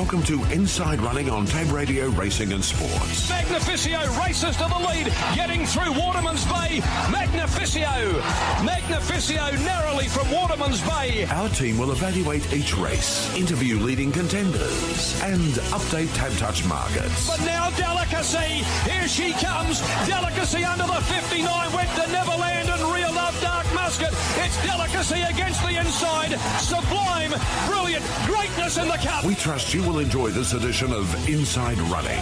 Welcome to Inside Running on Tab Radio Racing and Sports. Magnificio races to the lead, getting through Waterman's Bay. Magnificio narrowly from Waterman's Bay. Our team will evaluate each race, interview leading contenders, and update Tab Touch markets. But now Delicacy, here she comes. Delicacy under the 59, went to Neverland and Real Love Dark Musket. It's Delicacy against the inside. Sublime, brilliant, greatness in the cup. We trust you will enjoy this edition of Inside Running.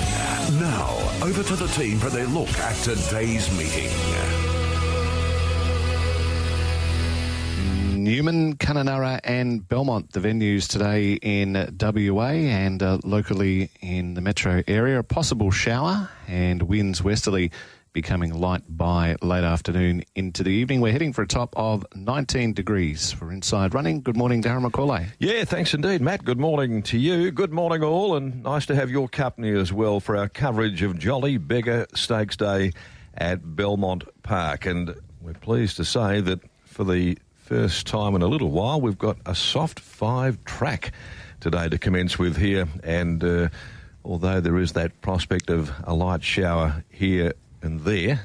Now, over to the team for their look at today's meeting. Newman, Kununurra and Belmont, the venues today in WA and locally in the metro area. A possible shower and winds westerly becoming light by late afternoon into the evening. We're heading for a top of 19 degrees for Inside Running. Good morning, Darren McAullay. Yeah, thanks indeed, Matt. Good morning to you. Good morning all, and nice to have your company as well for our coverage of Jolly Beggar Stakes Day at Belmont Park. And we're pleased to say that for the first time in a little while, we've got a soft 5 track today to commence with here. And although there is that prospect of a light shower here and there,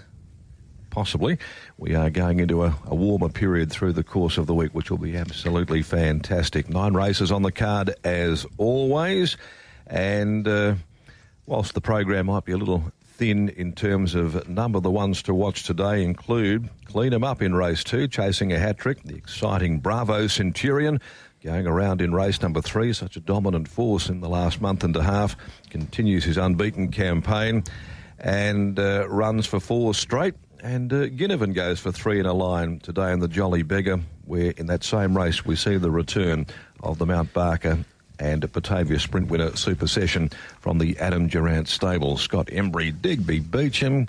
possibly, we are going into a warmer period through the course of the week, which will be absolutely fantastic. 9 races on the card as always, and whilst the program might be a little thin in terms of number, the ones to watch today include Clean 'em Up in race 2, chasing a hat-trick, the exciting Bravo Centurion, going around in race number 3, such a dominant force in the last month and a half, continues his unbeaten campaign, and runs for 4 straight. And Ginnivan goes for 3 in a line today in the Jolly Beggar, where in that same race we see the return of the Mount Barker and Batavia Sprint winner Super Session from the Adam Durant stable. Scott Embry, Digby, Beacham,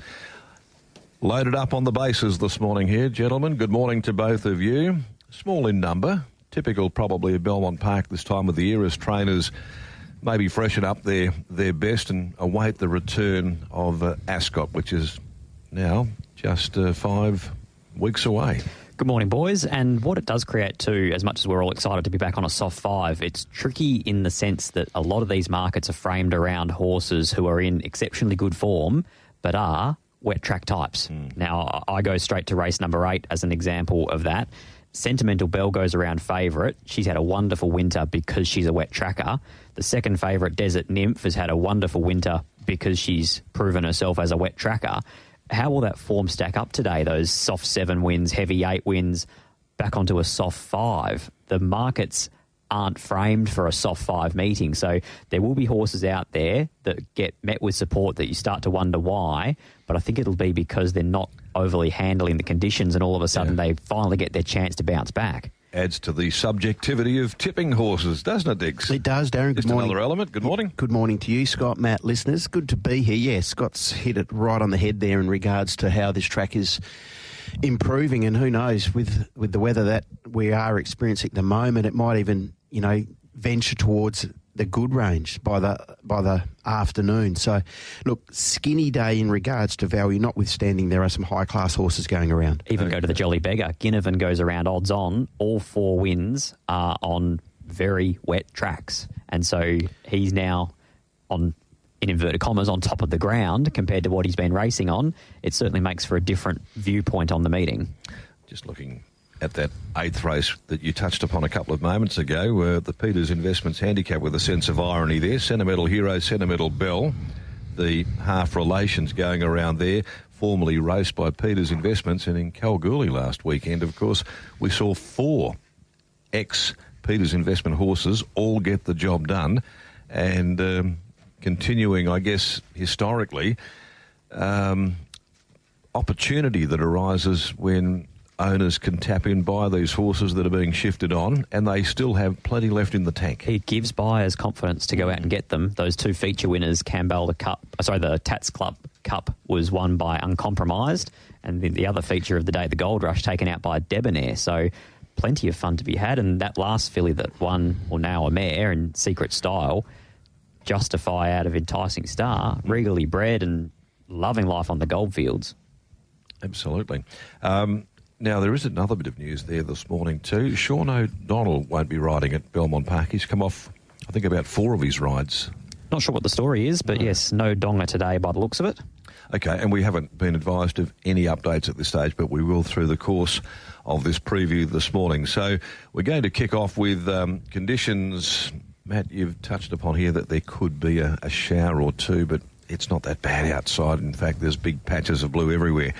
loaded up on the bases this morning here, gentlemen. Good morning to both of you. Small in number, typical probably of Belmont Park this time of the year as trainers maybe freshen up their best and await the return of Ascot, which is now just 5 weeks away. Good morning, boys. And what it does create too, as much as we're all excited to be back on a soft 5, it's tricky in the sense that a lot of these markets are framed around horses who are in exceptionally good form but are wet track types. Now, I go straight to race number 8 as an example of that. Sentimental Belle goes around favourite. She's had a wonderful winter because she's a wet tracker. The second favourite, Desert Nymph, has had a wonderful winter because she's proven herself as a wet tracker. How will that form stack up today? Those soft 7 wins, heavy 8 wins, back onto a soft 5. The markets aren't framed for a soft 5 meeting. So there will be horses out there that get met with support that you start to wonder why, but I think it'll be because they're not overly handling the conditions and all of a sudden they finally get their chance to bounce back. Adds to the subjectivity of tipping horses, doesn't it, Diggs? It does, Darren. Good Just morning. Another element. Good morning. Good morning to you, Scott, Matt, listeners. Good to be here. Yeah, Scott's hit it right on the head there in regards to how this track is improving, and who knows, with the weather that we are experiencing at the moment, it might even, venture towards the good range by the afternoon. So, look, skinny day in regards to value, notwithstanding there are some high-class horses going around. Even go to the Jolly Beggar. Ginnivan goes around odds on. All 4 wins are on very wet tracks. And so he's now on, in inverted commas, on top of the ground compared to what he's been racing on. It certainly makes for a different viewpoint on the meeting. Just looking at that 8th race that you touched upon a couple of moments ago, the Peters Investments handicap with a sense of irony there. Sentimental Hero, Sentimental Belle, the half relations going around there, formerly raced by Peters Investments, and in Kalgoorlie last weekend, of course, we saw 4 ex-Peters Investment horses all get the job done, and continuing, I guess, historically, opportunity that arises when owners can tap in, buy these horses that are being shifted on, and they still have plenty left in the tank. It gives buyers confidence to go out and get them. Those 2 feature winners, the Tats Club Cup was won by Uncompromised, and the other feature of the day, the Gold Rush, taken out by Debonair. So plenty of fun to be had. And that last filly that won, or now a mare in Secret Style, Justify out of Enticing Star, regally bred and loving life on the Goldfields. Absolutely. Now, there is another bit of news there this morning too. Sean O'Donnell won't be riding at Belmont Park. He's come off I think, about 4 of his rides. Not sure what the story is, but yes, no donga today by the looks of it. Okay, and we haven't been advised of any updates at this stage, but we will through the course of this preview this morning. So we're going to kick off with conditions. Matt, you've touched upon here that there could be a shower or two, but it's not that bad outside. In fact, there's big patches of blue everywhere.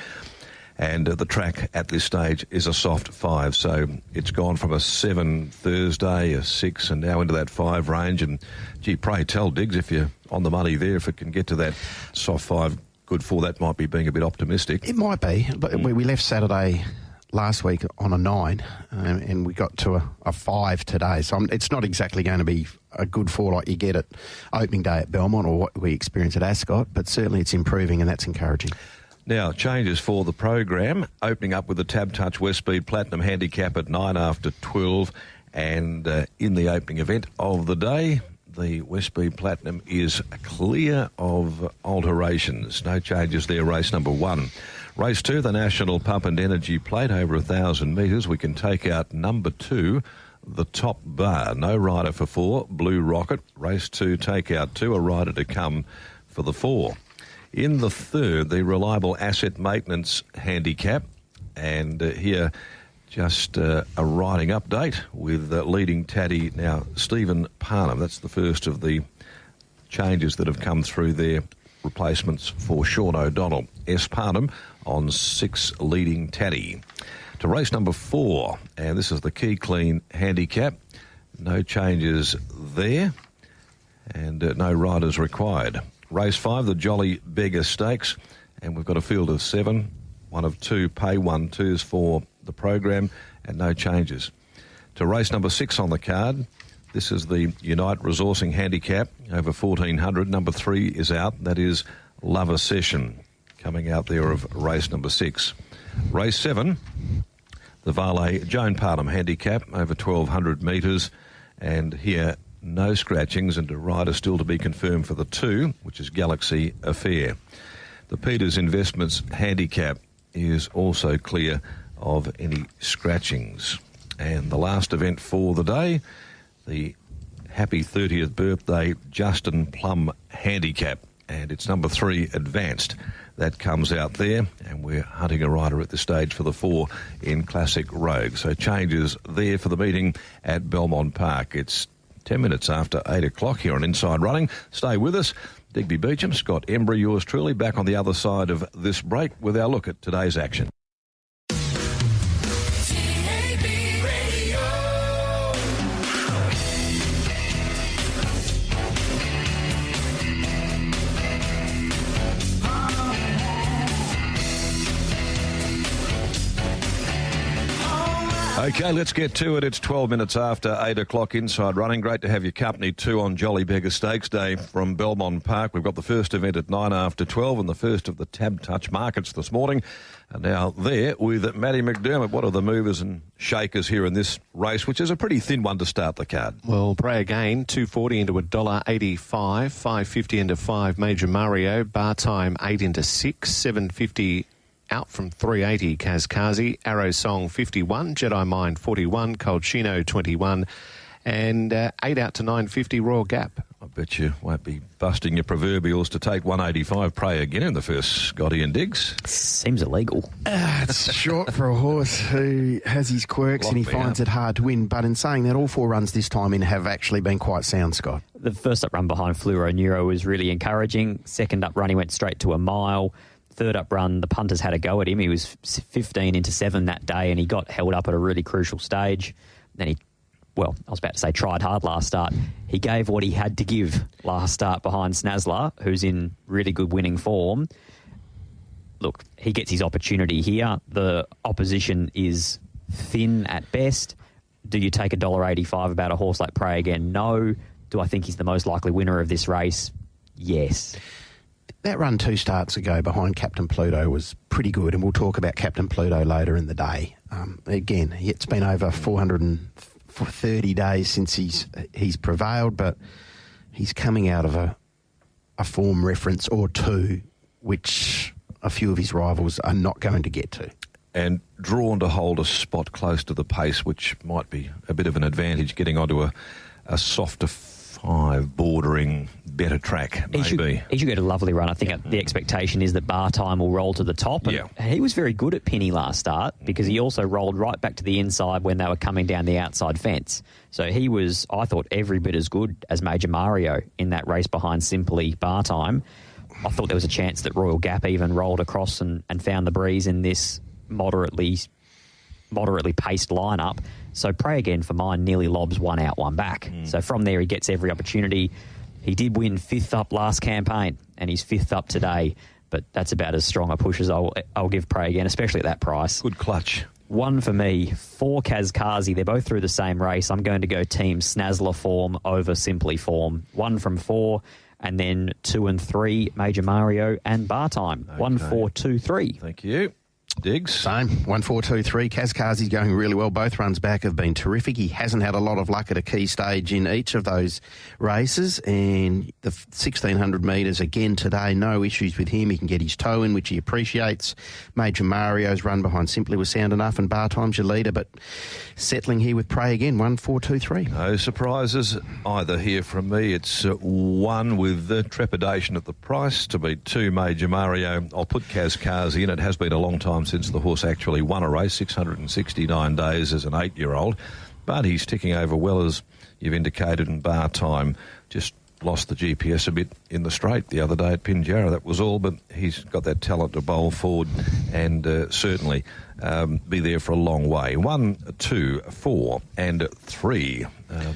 And the track at this stage is a soft 5. So it's gone from a 7 Thursday, a 6, and now into that 5 range. And, gee, pray tell, Diggs, if you're on the money there, if it can get to that soft 5, good 4, that might be being a bit optimistic. It might be, but we left Saturday last week on a 9 and we got to a 5 today. So it's not exactly going to be a good 4 like you get at opening day at Belmont or what we experience at Ascot, but certainly it's improving and that's encouraging. Now, changes for the program, opening up with the Tab Touch West Speed Platinum Handicap at 9 after 12, and in the opening event of the day, the West Speed Platinum is clear of alterations. No changes there, race number 1. Race 2, the National Pump and Energy Plate, over 1,000 metres. We can take out number 2, the Top Bar. No rider for 4, Blue Rocket. Race 2, take out 2, a rider to come for the 4. In the 3rd, the Reliable Asset Maintenance Handicap. And here, just a riding update with leading Taddy now, Stephen Parnham. That's the first of the changes that have come through there. Replacements for Sean O'Donnell. S. Parnham on 6 leading Taddy. To race number 4, and this is the Key Clean Handicap. No changes there, and no riders required. Race 5, the Jolly Beggar Stakes, and we've got a field of 7, 1 of 2 pay 1-2s for the program, and no changes. To race number 6 on the card, this is the Unite Resourcing Handicap, over 1,400. Number 3 is out, that is Lover Session, coming out there of race number 6. Race 7, the Valet Joan Parnham Handicap, over 1,200 metres, and here no scratchings, and a rider still to be confirmed for the 2, which is Galaxy Affair. The Peters Investments Handicap is also clear of any scratchings. And the last event for the day, the happy 30th birthday Justin Plum Handicap, and it's number 3, Advanced. That comes out there, and we're hunting a rider at this stage for the 4 in Classic Rogue. So changes there for the meeting at Belmont Park. It's 10 minutes after 8 o'clock here on Inside Running. Stay with us. Digby Beacham, Scott Embry, yours truly, back on the other side of this break with our look at today's action. Okay, let's get to it. It's 12 minutes after 8 o'clock Inside Running. Great to have your company too on Jolly Beggar Stakes Day from Belmont Park. We've got the first event at 9 after 12 and the first of the Tab Touch markets this morning. And now there with Matty McDermott. What are the movers and shakers here in this race, which is a pretty thin one to start the card? Well, Pray Again, $2.40 into $1.85, $5.50 into 5 Major Mario, bar time 8 into 6, $7.50 out from 380 Kazkazi, Arrow Song 51, Jedi Mind 41, Colchino 21, and 8 out to 950 Royal Gap. I bet you won't be busting your proverbials to take 185 Pray Again in the first, Scotty and Diggs. Seems illegal. It's short for a horse who has his quirks and he finds it hard to win. But in saying that, all 4 runs this time in have actually been quite sound, Scott. The first up run behind Fluoro Neuro was really encouraging. Second up run, he went straight to a mile. Third up run, the punters had a go at him. He was 15 into 7 that day, and he got held up at a really crucial stage. Then he, well, I was about to say tried hard last start. He gave what he had to give last start behind Snazzler, who's in really good winning form. Look, he gets his opportunity here. The opposition is thin at best. Do you take $1.85 about a horse like Pray Again? No. Do I think he's the most likely winner of this race? Yes. That run 2 starts ago behind Captain Pluto was pretty good, and we'll talk about Captain Pluto later in the day. Again, it's been over 430 days since he's prevailed, but he's coming out of a form reference or 2, which a few of his rivals are not going to get to. And drawn to hold a spot close to the pace, which might be a bit of an advantage getting onto a softer 5 bordering better track, maybe. He should get a lovely run. I think the expectation is that Bar Time will roll to the top. And he was very good at Penny last start because he also rolled right back to the inside when they were coming down the outside fence. So he was, I thought, every bit as good as Major Mario in that race behind Simply Bar Time. I thought there was a chance that Royal Gap even rolled across and found the breeze in this moderately paced lineup. So Pray Again for mine nearly lobs 1 out, 1 back. So from there he gets every opportunity. He did win 5th up last campaign and he's 5th up today, but that's about as strong a push as I'll give Pray Again, especially at that price. Good clutch. 1 for me, 4 Kazkazi. They're both through the same race. I'm going to go Team Snazzler form over Simply form. 1 from 4, and then 2 and 3, Major Mario and Bar Time. Okay. 1, 4, 2, 3. Thank you. Diggs? Same. 1, 4, 2, 3. Kazkazi's going really well. Both runs back have been terrific. He hasn't had a lot of luck at a key stage in each of those races. And the 1,600 metres again today, no issues with him. He can get his toe in, which he appreciates. Major Mario's run behind Simply was sound enough, and Bar Time's your leader. But settling here with Pray Again, 1, 4, 2, 3. No surprises either here from me. It's 1 with the trepidation at the price to be 2 Major Mario. I'll put Kazkazi in. It has been a long time since the horse actually won a race, 669 days as an 8-year-old. But he's ticking over well, as you've indicated, in Bar Time. Just lost the GPS a bit in the straight the other day at Pinjarra, that was all, but he's got that talent to bowl forward and certainly be there for a long way. 1, 2, 4 and 3.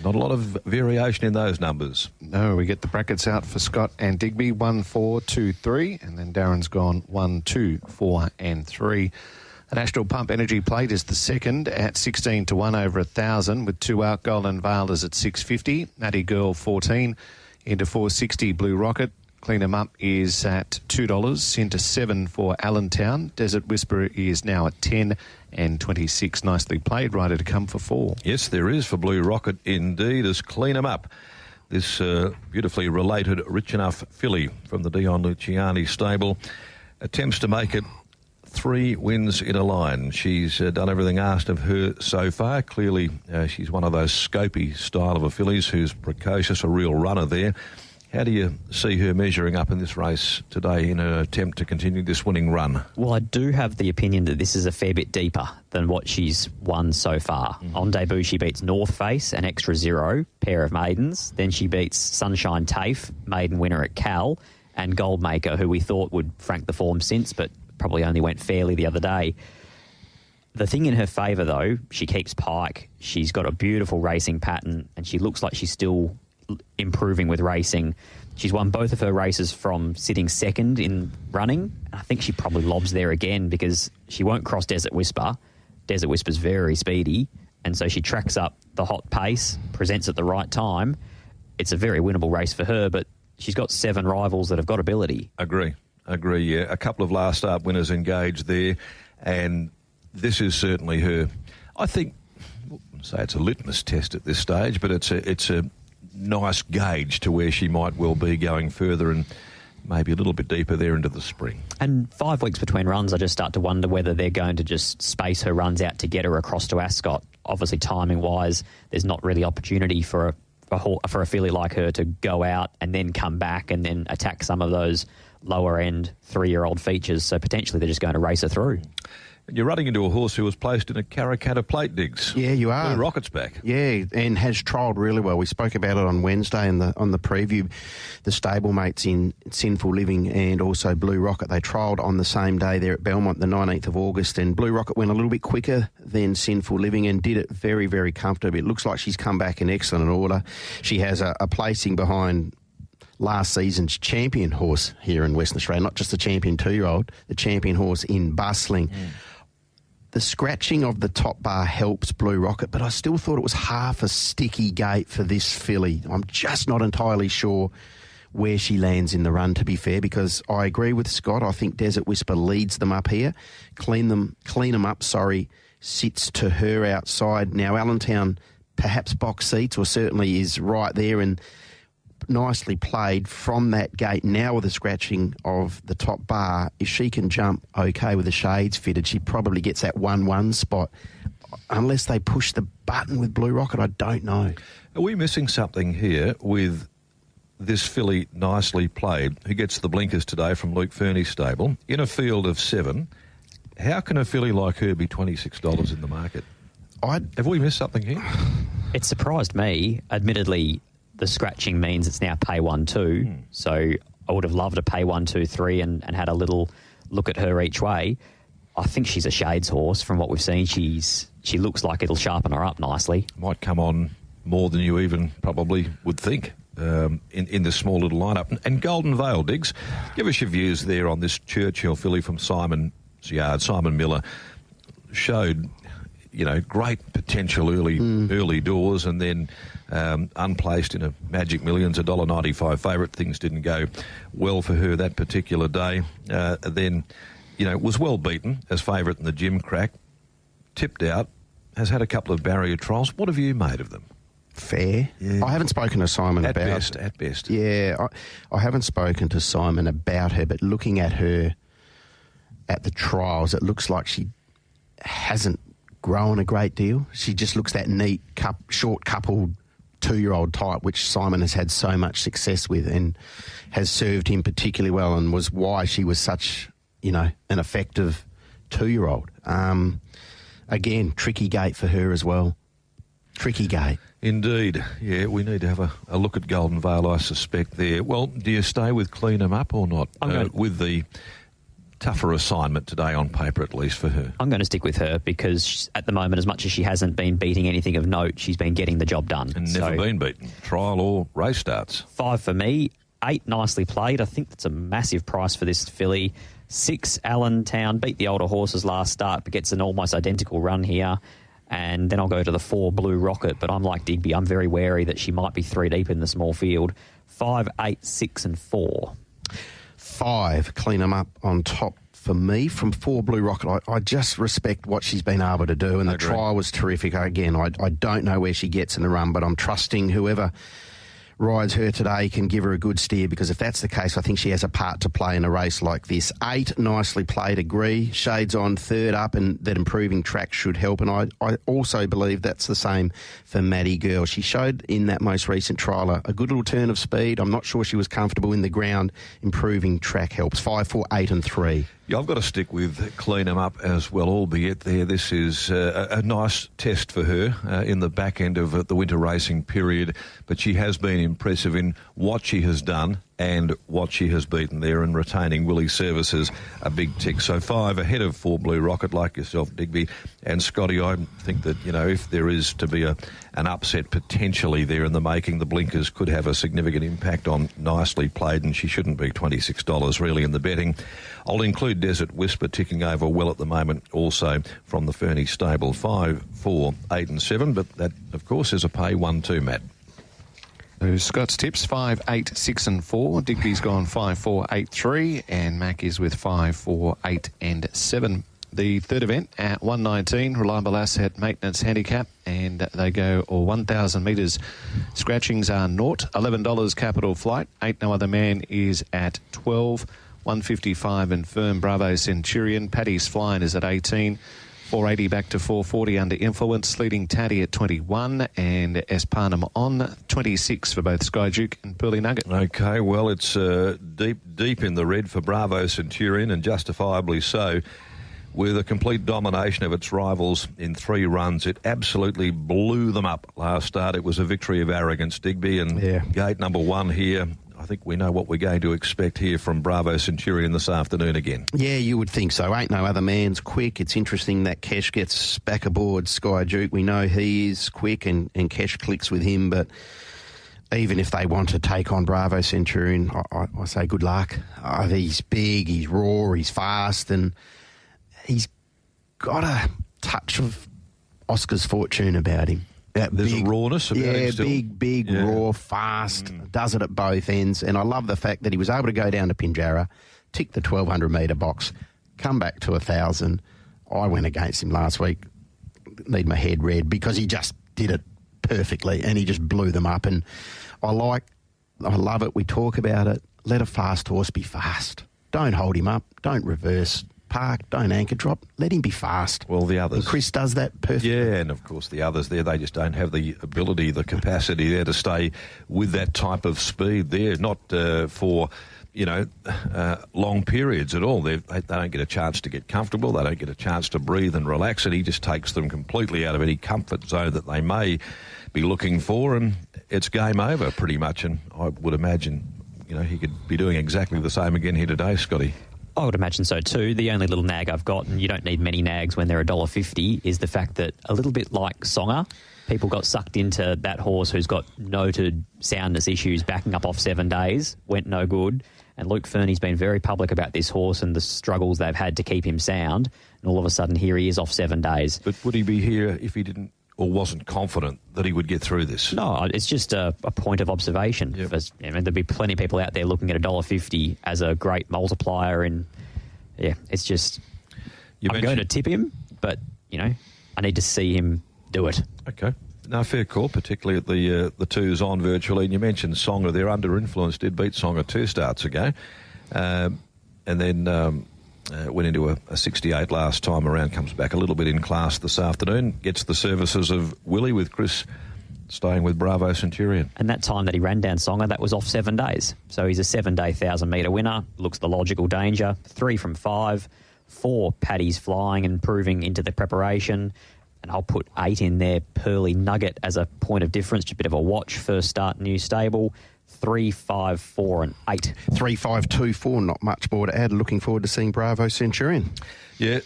Not a lot of variation in those numbers. No, we get the brackets out for Scott and Digby, 1, 4, 2, 3, and then Darren's gone 1, 2, 4 and 3. The National Pump Energy Plate is the second at 16 to 1 over 1,000, with 2 out. Golden Vale is at 650. Natty Girl 14 into 460. Blue Rocket. Clean 'em Up is at $2 into 7 for Allentown. Desert Whisperer is now at 10 and 26. Nicely played. Rider to come for 4. Yes, there is for Blue Rocket indeed, as Clean 'em Up. This beautifully related Rich Enough filly from the Dion Luciani stable attempts to make it 3 wins in a line. She's done everything asked of her so far. Clearly, she's one of those scopy style of a fillies who's precocious, a real runner there. How do you see her measuring up in this race today in an attempt to continue this winning run? Well, I do have the opinion that this is a fair bit deeper than what she's won so far. On debut, she beats North Face, an extra 0, pair of maidens. Then she beats Sunshine Tafe, maiden winner at Cal, and Goldmaker, who we thought would frank the form since, but probably only went fairly the other day. The thing in her favour, though, she keeps Pike. She's got a beautiful racing pattern, and she looks like she's still improving with racing. She's won both of her races from sitting second in running. I think she probably lobs there again because she won't cross Desert Whisper. Desert Whisper's very speedy, and so she tracks up the hot pace, presents at the right time. It's a very winnable race for her, but she's got 7 rivals that have got ability. Agree, yeah. A couple of last start winners engaged there, and this is certainly her. I think, I wouldn't say it's a litmus test at this stage, but it's a nice gauge to where she might well be going further and maybe a little bit deeper there into the spring. And 5 weeks between runs, I just start to wonder whether they're going to just space her runs out to get her across to Ascot. Obviously, timing-wise, there's not really opportunity for a filly like her to go out and then come back and then attack some of those lower-end 3-year-old features. So potentially they're just going to race her through. You're running into a horse who was placed in a Karrakatta plate, Diggs. Yeah, you are. Blue Rocket's back. Yeah, and has trialled really well. We spoke about it on Wednesday on the preview. The stablemates in Sinful Living and also Blue Rocket, they trialled on the same day there at Belmont, the 19th of August, and Blue Rocket went a little bit quicker than Sinful Living and did it very, very comfortably. It looks like she's come back in excellent order. She has a placing behind last season's champion horse here in Western Australia, not just the champion 2-year-old, the champion horse in Bustling. The scratching of the top bar helps Blue Rocket, but I still thought it was half a sticky gate for this filly. I'm just not entirely sure where she lands in the run, to be fair, because I agree with Scott. I think Desert Whisper leads them up here. Clean 'em Up, sits to her outside. Now, Allentown, perhaps box seats, or certainly is right there and nicely played from that gate. Now with the scratching of the top bar, if she can jump okay with the shades fitted, she probably gets that 1-1 spot. unless they push the button with Blue Rocket, I don't know. Are we missing something here with this filly Nicely Played, who gets the blinkers today from Luke Fernie's stable, in a field of 7? How can a filly like her be $26 in the market? Have we missed something here? It surprised me. Admittedly, the scratching means it's now pay 1-2. So I would have loved to pay 1-2-3 and had a little look at her each way. I think she's a shades horse from what we've seen. She looks like it'll sharpen her up nicely. Might come on more than you even probably would think in this small little lineup. And Golden Vale, Diggs, give us your views there on this Churchill filly from Simon's yard. Simon Miller showed, great potential early doors, and then unplaced in a Magic Millions, $1.95 favourite. Things didn't go well for her that particular day. Then, was well beaten as favourite in the Gym Crack, tipped out, has had a couple of barrier trials. What have you made of them? Fair. Yeah. I haven't spoken to Simon at about... At best. Yeah, I haven't spoken to Simon about her, but looking at her at the trials, it looks like she hasn't grown a great deal. She just looks that neat, short coupled 2-year-old type, which Simon has had so much success with and has served him particularly well, and was why she was such, an effective 2-year-old. Again, tricky gate for her as well. Tricky gate. Indeed. Yeah, we need to have a look at Golden Vale, I suspect, there. Well, do you stay with Clean 'em Up or not? With the tougher assignment today on paper, at least for her. I'm going to stick with her because at the moment, as much as she hasn't been beating anything of note, she's been getting the job done. And never been beaten, trial or race starts. 5 for me, 8 Nicely Played. I think that's a massive price for this filly. 6 Allentown, beat the older horses last start, but gets an almost identical run here. And then I'll go to the 4 Blue Rocket, but I'm like Digby. I'm very wary that she might be 3 deep in the small field. 5, 8, 6 and 4. 5, Clean 'em Up on top for me from 4 Blue Rocket. I just respect what she's been able to do, and the trial was terrific. Again, I don't know where she gets in the run, but I'm trusting whoever rides her today can give her a good steer, because if that's the case, I think she has a part to play in a race like this. 8 Nicely Played, agree. Shades on 3rd up, and that improving track should help. And I also believe that's the same for Maddie Girl. She showed in that most recent trial a good little turn of speed. I'm not sure she was comfortable in the ground. Improving track helps. 5, 4, 8 and 3. Yeah, I've got to stick with Clean 'em Up as well, albeit this is a nice test for her in the back end of the winter racing period, but she has been impressive in what she has done and what she has beaten there, and retaining Willie Services a big tick. So 5 ahead of 4 Blue Rocket, like yourself, Digby. And Scotty, I think that, if there is to be an upset potentially there in the making, the blinkers could have a significant impact on Nicely Played, and she shouldn't be $26 really in the betting. I'll include Desert Whisper ticking over well at the moment, also from the Fernie stable. 5, 4, 8 and 7, but that, of course, is a pay 1-2, Matt. So Scott's tips, 5, 8, 6 and 4. Digby's gone 5, 4, 8, 3. And Mac is with 5, 4, 8 and 7. The third event at 119, Reliable Asset Maintenance Handicap. And they go 1,000 metres. Scratchings are naught. $11 Capital Flight. 8 No Other Man is at 12. 155 and Firm Bravo Centurion. Paddy's Flying is at 18. 480 back to 440 under influence. Leading Taddy at 21 and Espanum on 26 for both Sky Duke and Pearly Nugget. Okay, well, it's deep in the red for Bravo Centurion, and justifiably so. With a complete domination of its rivals in 3 runs, it absolutely blew them up last start. It was a victory of arrogance, Digby, and gate number 1 here. I think we know what we're going to expect here from Bravo Centurion this afternoon again. Yeah, you would think so. Ain't No Other Man's quick. It's interesting that Kesh gets back aboard Sky Duke. We know he is quick, and Kesh clicks with him, but even if they want to take on Bravo Centurion, I say good luck. He's big, he's raw, he's fast, and he's got a touch of Oscar's Fortune about him. There's a rawness about him still. big, raw, fast, does it at both ends. And I love the fact that he was able to go down to Pinjarra, tick the 1,200 metre box, come back to 1,000. I went against him last week, need my head red, because he just did it perfectly and he just blew them up. And I love it. We talk about it. Let a fast horse be fast. Don't hold him up. Don't reverse. park, don't anchor drop, let him be fast. Well, the others... And Chris does that perfectly. Yeah, and of course the others there, they just don't have the ability, the capacity there to stay with that type of speed there, not for... long periods at all. They don't get a chance to get comfortable. They don't get a chance to breathe and relax, and he just takes them completely out of any comfort zone that they may be looking for, and it's game over pretty much. And I would imagine, he could be doing exactly the same again here today, Scotty. I would imagine so too. The only little nag I've got, and you don't need many nags when they're $1.50, is the fact that a little bit like Songer, people got sucked into that horse who's got noted soundness issues backing up off 7 days, went no good. And Luke Fernie's been very public about this horse and the struggles they've had to keep him sound. And all of a sudden, here he is off 7 days. But would he be here if he didn't or wasn't confident that he would get through this? No, it's just a point of observation. Yep. There'd be plenty of people out there looking at $1.50 as a great multiplier. And, it's just... I'm going to tip him, but, I need to see him do it. Okay. No, fair call, particularly at the twos on virtually. And you mentioned Songer there, under influence, did beat Songer 2 starts ago. And then went into a 68 last time around, comes back a little bit in class this afternoon, gets the services of Willie with Chris staying with Bravo Centurion. And that time that he ran down Songer, that was off 7 days. So he's a 7-day 1,000-metre winner, looks the logical danger, 3 from 5, 4 paddies flying and improving into the preparation. And I'll put 8 in there, Pearly Nugget as a point of difference, just a bit of a watch, first start, new stable. 3, 5, 4 and 8. 3, 5, 2, 4, not much more to add. Looking forward to seeing Bravo Centurion. Yeah,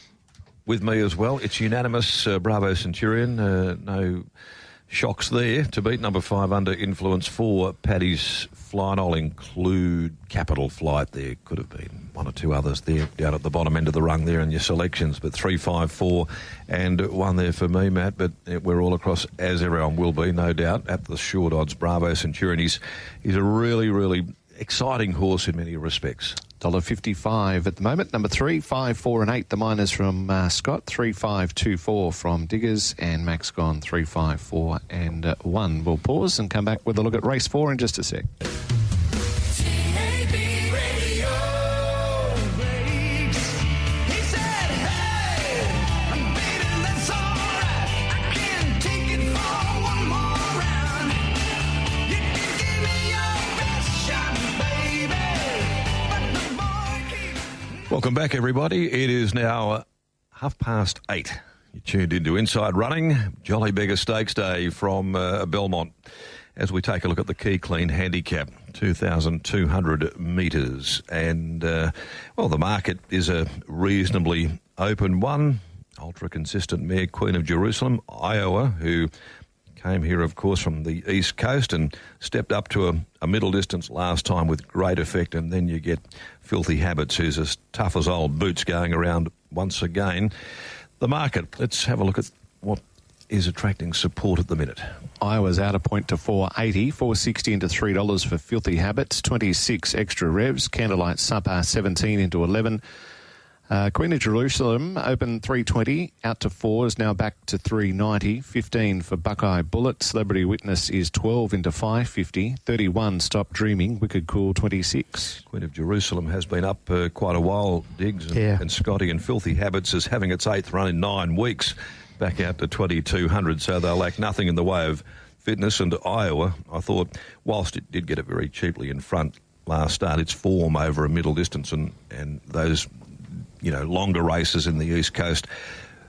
with me as well. It's unanimous, Bravo Centurion. No shocks there to beat number 5 under influence 4. Paddy's flying. I'll include Capital Flight there. Could have been 1 or 2 others there down at the bottom end of the rung there in your selections. But 3, 5, 4 and 1 there for me, Matt. But we're all across, as everyone will be, no doubt, at the short odds. Bravo Centurion. He's a really, really exciting horse in many respects. $1.55 at the moment. Number 3, 5, 4 and 8. The minors from Scott. 3, 5, 2, 4 from Diggers. And Max gone 3, 5, 4 and 1. We'll pause and come back with a look at race 4 in just a sec. Welcome back, everybody. It is now 8:30. You're tuned into Inside Running, Jolly Beggar Stakes Day from Belmont, as we take a look at the Key Clean Handicap, 2,200 metres. And, the market is a reasonably open one. Ultra-consistent mare, Queen of Jerusalem, Iowa, who came here, of course, from the East Coast and stepped up to a middle distance last time with great effect. And then you get Filthy Habits, who's as tough as old boots, going around once again. The market, let's have a look at what is attracting support at the minute. Iowa's out a point to 480, 460 into $3 for Filthy Habits, 26 extra revs. Candlelight Supper 17 into 11. Queen of Jerusalem opened 320, out to 4, is now back to 390. 15 for Buckeye Bullet. Celebrity Witness is 12 into 550. 31 Stop Dreaming. Wicked Cool 26. Queen of Jerusalem has been up quite a while, Diggs and Scotty, and Filthy Habits is having its 8th run in 9 weeks, back out to 2,200, so they'll lack nothing in the way of fitness. And Iowa, I thought, whilst it did get it very cheaply in front last start, its form over a middle distance and those longer races in the East Coast,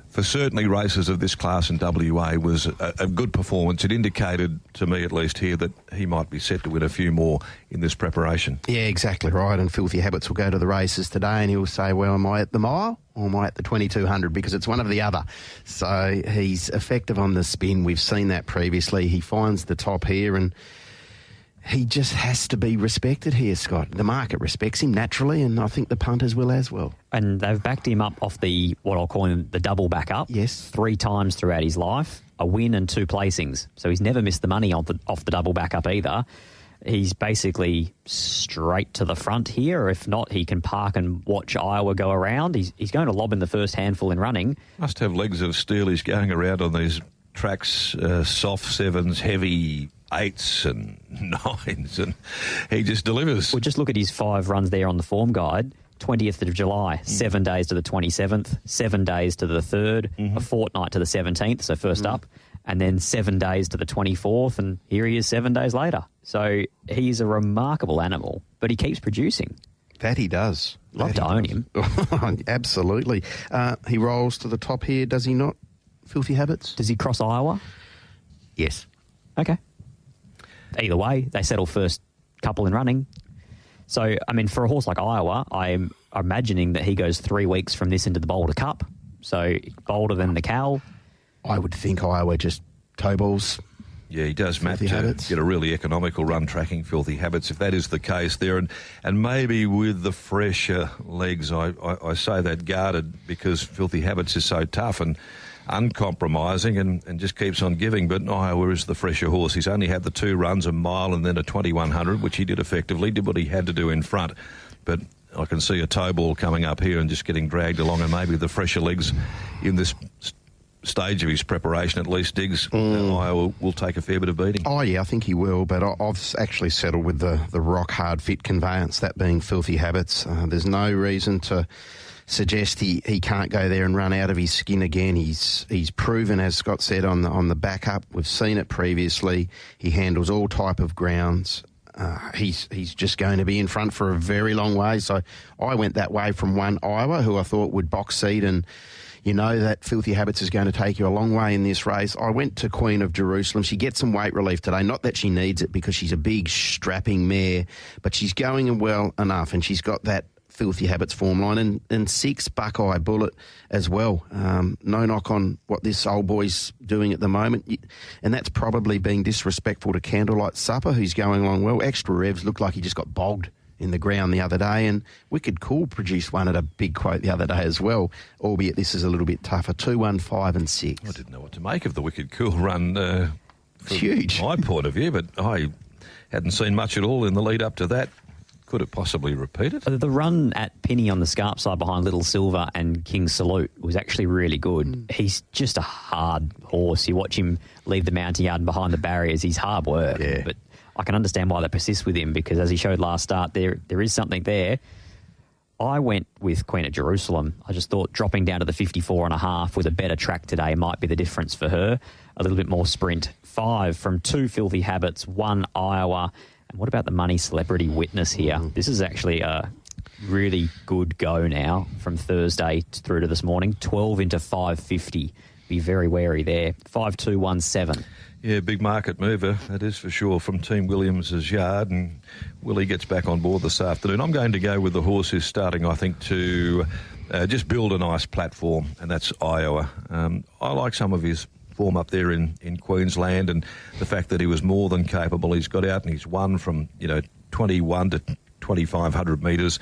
for certainly races of this class in WA, was a good performance. It indicated, to me at least here, that he might be set to win a few more in this preparation. Yeah, exactly right. And Filthy Habits will go to the races today and he'll say, well, am I at the mile or am I at the 2,200? Because it's one or the other. So he's effective on the spin. We've seen that previously. He finds the top here and he just has to be respected here, Scott. The market respects him naturally, and I think the punters will as well. And they've backed him up off what I'll call him the double backup. Yes. 3 times throughout his life, a win and 2 placings. So he's never missed the money off the double backup either. He's basically straight to the front here. If not, he can park and watch Iowa go around. He's going to lob in the first handful in running. Must have legs of steel. He's going around on these tracks, soft 7s, heavy 8s and 9s, and he just delivers. Well, just look at his 5 runs there on the form guide. 20th of July, 7 days to the 27th, 7 days to the 3rd, a fortnight to the 17th, so first up, and then 7 days to the 24th, and here he is 7 days later. So he's a remarkable animal, but he keeps producing. That he does. Love to own him. Absolutely. He rolls to the top here, does he not? Filthy Habits? Does he cross Iowa? Yes. Okay. Either way, they settle first couple in running. So, I mean, for a horse like Iowa, I'm imagining that he goes 3 weeks from this into the Boulder Cup. So, bolder than the Cal. I would think Iowa just toe balls. Yeah, he does, Matt, Filthy to Habits. get a really economical run tracking Filthy Habits, if that is the case there. And maybe with the fresher legs, I say that guarded because Filthy Habits is so tough and uncompromising and just keeps on giving. But Iowa is the fresher horse. He's only had the 2 runs, a mile and then a 2100, which he did effectively, did what he had to do in front. But I can see a toe ball coming up here and just getting dragged along, and maybe the fresher legs in this stage of his preparation, at least, Diggs, Iowa will take a fair bit of beating. Oh, yeah, I think he will, but I've actually settled with the rock-hard fit conveyance, that being Filthy Habits. There's no reason to suggest he can't go there and run out of his skin again. He's proven, as Scott said, on the backup. We've seen it previously. He handles all type of grounds. He's just going to be in front for a very long way. So I went that way from one Iowa, who I thought would box seat, and you know that Filthy Habits is going to take you a long way in this race. I went to Queen of Jerusalem. She gets some weight relief today. Not that she needs it because she's a big, strapping mare, but she's going well enough, and she's got that Filthy Habits form line, and 6 Buckeye Bullet as well. No knock on what this old boy's doing at the moment, and that's probably being disrespectful to Candlelight Supper, who's going along well. Extra Revs looked like he just got bogged in the ground the other day, and Wicked Cool produced one at a big quote the other day as well, albeit this is a little bit tougher. 2, 1, 5 and 6. I didn't know what to make of the Wicked Cool run It's huge. my point of view, but I hadn't seen much at all in the lead up to that. Could it possibly repeat it? The run at Penny on the scarp side behind Little Silver and King Salute was actually really good. He's just a hard horse. You watch him leave the mounting yard and behind the barriers, he's hard work. Yeah. But I can understand why they persist with him, because as he showed last start, there is something there. I went with Queen of Jerusalem. I just thought dropping down to the 54.5 with a better track today might be the difference for her. A little bit more sprint. 5 from 2 Filthy Habits, 1 Iowa. And what about the money Celebrity Witness here? This is actually a really good go now from Thursday through to this morning. 12 into 550. Be very wary there. 5-2-1-7. Yeah, big market mover, that is for sure, from Team Williams' yard, and Willie gets back on board this afternoon. I'm going to go with the horse who's starting, I think, to just build a nice platform, and that's Iowa. I like some of his form up there in Queensland, and the fact that he was more than capable. He's got out and he's won from 21 to 2,500 metres.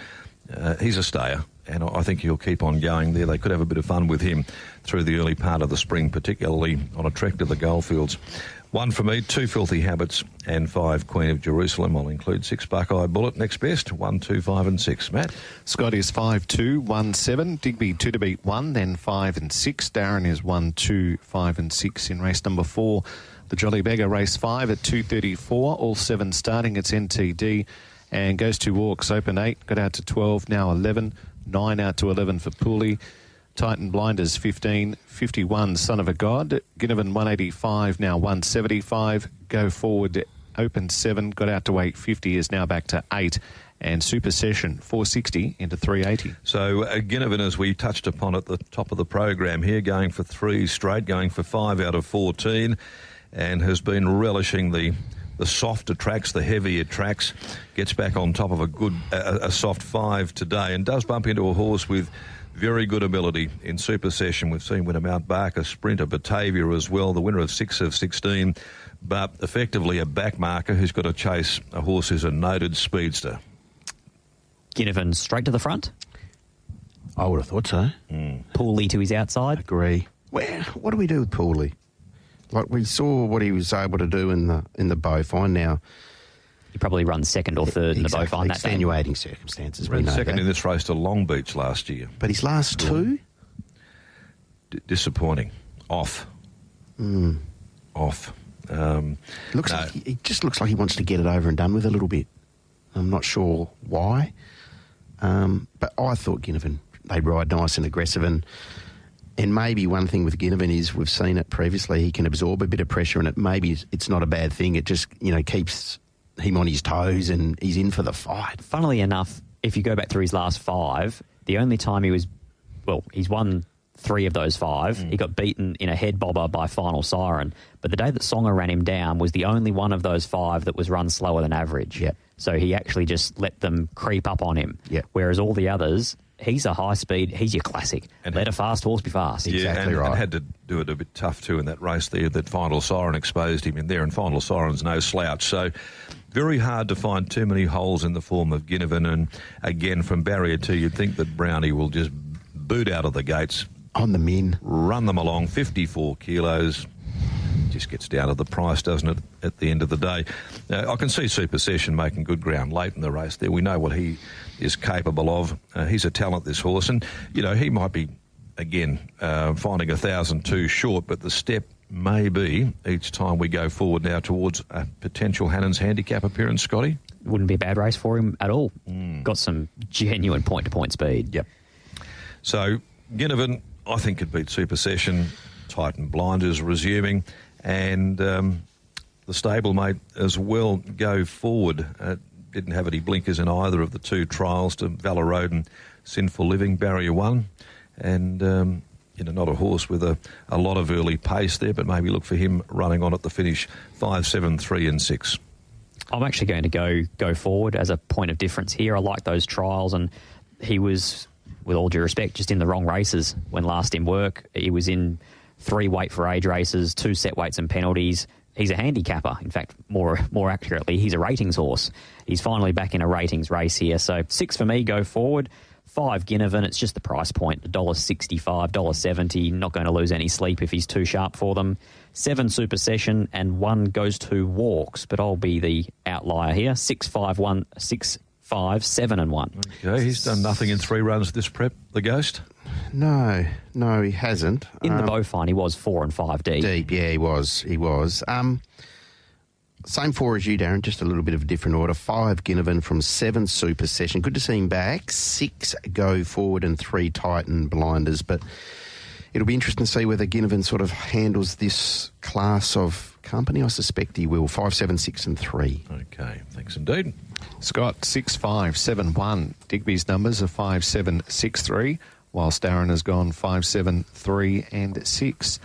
He's a stayer, and I think he'll keep on going there. They could have a bit of fun with him through the early part of the spring, particularly on a trek to the Goldfields. 1 for me, 2 Filthy Habits, and 5 Queen of Jerusalem. I'll include 6 Buckeye Bullet. Next best, 1, 2, 5 and 6. Matt? Scott is 5-2-1-7. Digby 2 to beat 1, then 5 and 6. Darren is 1, 2, 5 and 6 in race number 4. The Jolly Beggar race 5 at 2:34. All 7 starting. It's NTD. And goes to Walks, open 8, got out to 12, now 11, 9 out to 11 for Pooley. Titan Blinders 15, 51 Son of a God. Ginnivan 185, now 175. Go Forward, open 7, got out to 850, is now back to 8. And Super Session 460 into 380. So Ginnivan, as we touched upon at the top of the program here, going for 3 straight, going for 5 out of 14, and has been relishing the softer tracks, the heavier tracks, gets back on top of a soft 5 today, and does bump into a horse with very good ability in Super Session. We've seen winner Mount Barker, Sprinter, Batavia as well, the winner of 6 of 16, but effectively a back marker who's got to chase a horse who's a noted speedster. Ginnivan straight to the front. I would have thought so. Pooley to his outside. Agree. What do we do with Pooley? Like, we saw what he was able to do in the Beaufine. Now He probably runs second or third in the Beaufine that day. Extenuating circumstances. Ran we know second that. in this race to Long Beach last year. But his last 2? Disappointing. Off. Off. He just looks like he wants to get it over and done with a little bit. I'm not sure why. But I thought Ginnivan, they ride nice and aggressive. And maybe one thing with Ginnivan is we've seen it previously, he can absorb a bit of pressure and maybe it's not a bad thing. It just, keeps him on his toes and he's in for the fight. Funnily enough, if you go back through his last 5, the only time he's won 3 of those 5. He got beaten in a head bobber by Final Siren. But the day that Songer ran him down was the only one of those 5 that was run slower than average. Yep. So he actually just let them creep up on him. Yep. Whereas all the others, he's a high speed, he's your classic. And let a fast horse be fast. Yeah, Exactly right. And had to do it a bit tough too in that race there that Final Siren exposed him in there, and Final Siren's no slouch. So very hard to find too many holes in the form of Ginnivan. And again, from barrier 2, you'd think that Brownie will just boot out of the gates. On the min. Run them along, 54 kilos. Just gets down to the price, doesn't it, at the end of the day. I can see Supersession making good ground late in the race there. We know what he is capable of. He's a talent, this horse. And, he might be, again, finding 1,000 too short, but the step may be each time we go forward now towards a potential Hannon's handicap appearance, Scotty. Wouldn't be a bad race for him at all. Got some genuine point-to-point speed. Yep. So, Ginnivan, I think, could beat Supersession. Titan Blinders resuming. And the stablemate as well go forward. Didn't have any blinkers in either of the 2 trials to Valor Road and Sinful Living, barrier 1. And, not a horse with a lot of early pace there, but maybe look for him running on at the finish, 5, 7, 3 and 6. I'm actually going to go forward as a point of difference here. I like those trials, and he was, with all due respect, just in the wrong races when last in work. He was in 3 weight for age races, 2 set weights and penalties. He's a handicapper. In fact, more accurately, he's a ratings horse. He's finally back in a ratings race here. So 6 for me, go forward. 5 Ginnivan, it's just the price point, $1.65, $1.70. Not going to lose any sleep if he's too sharp for them. 7 Supersession, and 1 goes to Walks, but I'll be the outlier here. 6, 5, 1, 6, 5, 7 and 1. Okay, he's done nothing in 3 runs this prep, the Ghost. No, he hasn't. In the Bowfine, he was 4 and 5 deep. Deep, yeah, he was. Same 4 as you, Darren, just a little bit of a different order. 5 Ginnivan from 7 Supersession. Good to see him back. 6 Go Forward and 3 Titan Blinders. But it'll be interesting to see whether Ginnivan sort of handles this class of company. I suspect he will. 5, 7, 6 and 3. Okay, thanks indeed. Scott, 6, 5, 7, 1. Digby's numbers are 5, 7, 6, 3, whilst Darren has gone 5, 7, 3 and 6.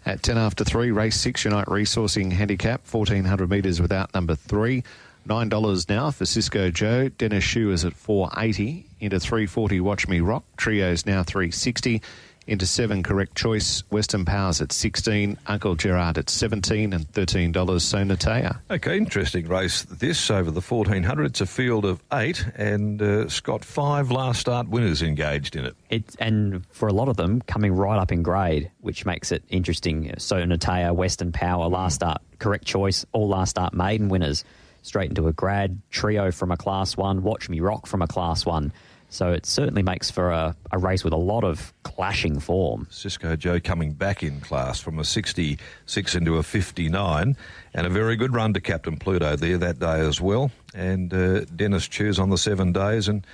At 10 after 3, race 6, Unite Resourcing Handicap, 1,400 metres without number 3. $9 now for Cisco Joe. Dennis Shue is at $4.80. Into 340, Watch Me Rock. Trio's now $3.60. Into 7, Correct Choice. Western Powers at $16. Uncle Gerard at $17 and $13. Sonatea. Okay, interesting race. This over the 1,400. It's a field of 8, and Scott, 5 last start winners engaged in it. And for a lot of them, coming right up in grade, which makes it interesting. Sonatea, Western Power, last start Correct Choice, all last start maiden winners. Straight into a grad. Trio from a Class 1. Watch Me Rock from a Class 1. So it certainly makes for a race with a lot of clashing form. Cisco Joe coming back in class from a 66 into a 59, and a very good run to Captain Pluto there that day as well. And Dennis Cheers on the 7 days, and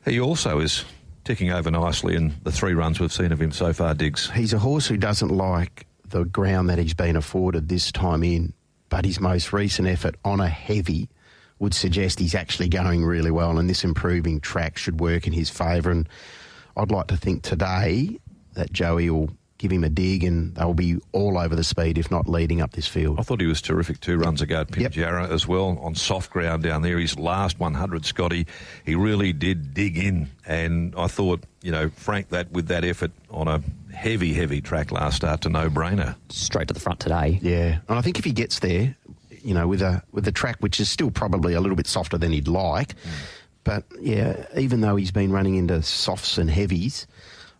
he also is ticking over nicely in the 3 runs we've seen of him so far, Diggs. He's a horse who doesn't like the ground that he's been afforded this time in, but his most recent effort on a heavy would suggest he's actually going really well, and this improving track should work in his favour. And I'd like to think today that Joey will give him a dig and they'll be all over the speed, if not leading up this field. I thought he was terrific 2 runs ago at Pinjarra as well, on soft ground down there. His last 100, Scotty, he really did dig in, and I thought, Frank, that with that effort on a heavy track last start, to no-brainer. Straight to the front today. Yeah, and I think if he gets there, with a track which is still probably a little bit softer than he'd like. But, yeah, even though he's been running into softs and heavies,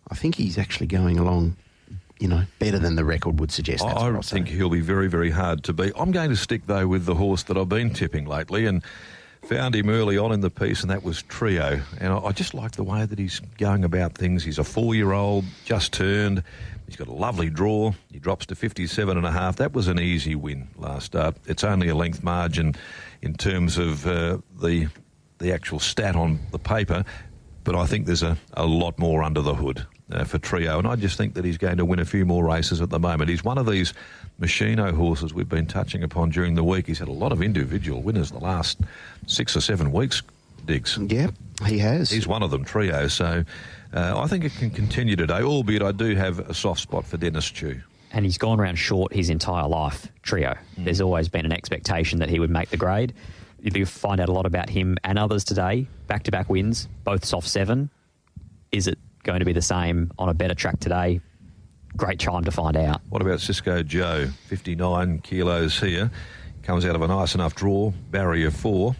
I think he's actually going along, better than the record would suggest. I think he'll be very, very hard to beat. I'm going to stick, though, with the horse that I've been tipping lately, and found him early on in the piece, and that was Trio. And I just like the way that he's going about things. He's a 4-year-old, just turned. He's got a lovely draw. He drops to 57.5. That was an easy win last start. It's only a length margin in terms of the actual stat on the paper. But I think there's a lot more under the hood for Trio, and I just think that he's going to win a few more races at the moment. He's one of these Machino horses we've been touching upon during the week. He's had a lot of individual winners the last 6 or 7 weeks, Diggs. Yeah, he has. He's one of them, Trio, so I think it can continue today, albeit I do have a soft spot for Dennis Chew. And he's gone round short his entire life, Trio. There's always been an expectation that he would make the grade. You find out a lot about him and others today. Back-to-back wins, both soft 7. Is it going to be the same on a better track today? Great time to find out. What about Cisco Joe? 59 kilos here. Comes out of a nice enough draw, barrier 4.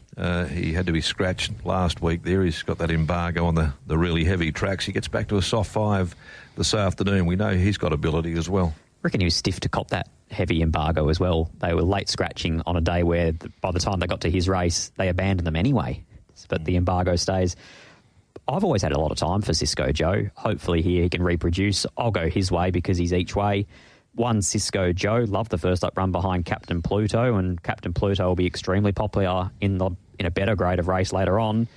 He had to be scratched last week there. He's got that embargo on the really heavy tracks. He gets back to a soft 5 this afternoon. We know he's got ability as well. I reckon he was stiff to cop that heavy embargo as well. They were late scratching on a day where by the time they got to his race, they abandoned them anyway. But the embargo stays. I've always had a lot of time for Cisco Joe. Hopefully here he can reproduce. I'll go his way because he's each way. 1 Cisco Joe, loved the first up run behind Captain Pluto, and Captain Pluto will be extremely popular in a better grade of race later on.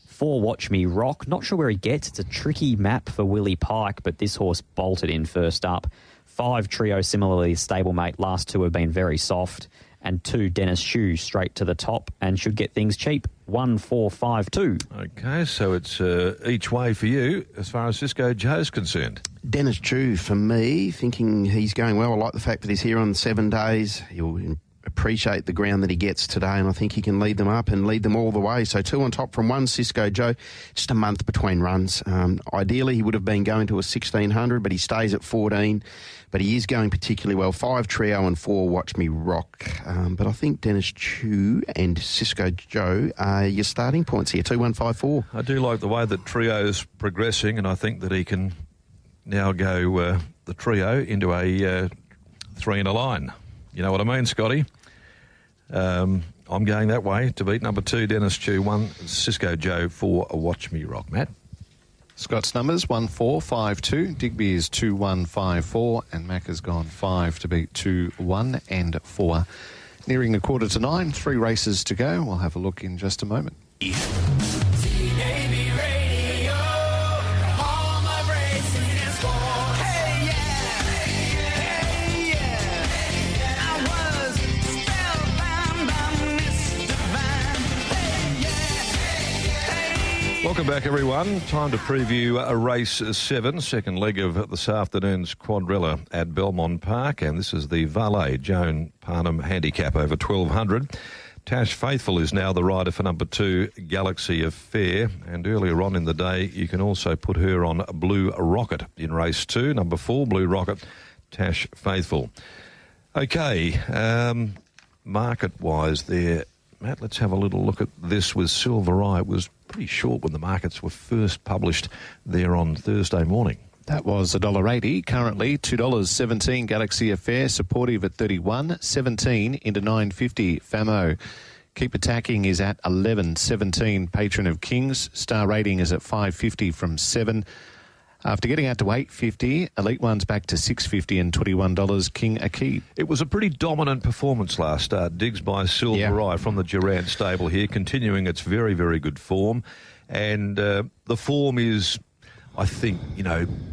4 Watch Me Rock, not sure where he gets. It's a tricky map for Willie Pike, but this horse bolted in first up. 5 Trio, similarly stablemate. Last 2 have been very soft. And 2 Dennis Chew straight to the top and should get things cheap. 1, 4, 5, 2. Okay, so it's each way for you as far as Cisco Joe's concerned. Dennis Chew, for me, thinking he's going well. I like the fact that he's here on 7 days. He'll appreciate the ground that he gets today, and I think he can lead them up and lead them all the way. So 2 on top from 1 Cisco Joe. Just a month between runs. Ideally, he would have been going to a 1600, but he stays at 14. But he is going particularly well. 5 Trio and 4 Watch Me Rock. But I think Dennis Chew and Cisco Joe are your starting points here. 2, 1, 5, 4. I do like the way that Trio's progressing, and I think that he can now go the Trio into a 3 in a line. You know what I mean, Scotty? I'm going that way to beat number 2, Dennis Chew, 1 Cisco Joe, 4 Watch Me Rock. Matt? Scott's numbers 1, 4, 5, 2. Digby is 2, 1, 5, 4. And Mac has gone 5 to beat 2, 1 and 4. Nearing 8:45, 3 races to go. We'll have a look in just a moment. Welcome back, everyone. Time to preview a race 7, second leg of this afternoon's quadrilla at Belmont Park, and this is the Valet Joan Parnham handicap over 1200. Tash Faithful is now the rider for number 2, Galaxy Affair, and earlier on in the day you can also put her on Blue Rocket in race 2, number 4, Blue Rocket, Tash Faithful. Okay, market-wise there, Matt, let's have a little look at this with Silver Eye. It was pretty short when the markets were first published there on Thursday morning. That was $1.80. Currently $2.17. Galaxy Affair supportive at 31. 17 into 9.50. Famo. Keep Attacking is at 11.17. Patron of Kings. Star Rating is at 5.50 from 7. After getting out to 8.50, Elite One's back to 6.50 and $21. King Akib. It was a pretty dominant performance last start. Digs by Silver Eye from the Durant stable here, continuing its very, very good form. And the form is, I think,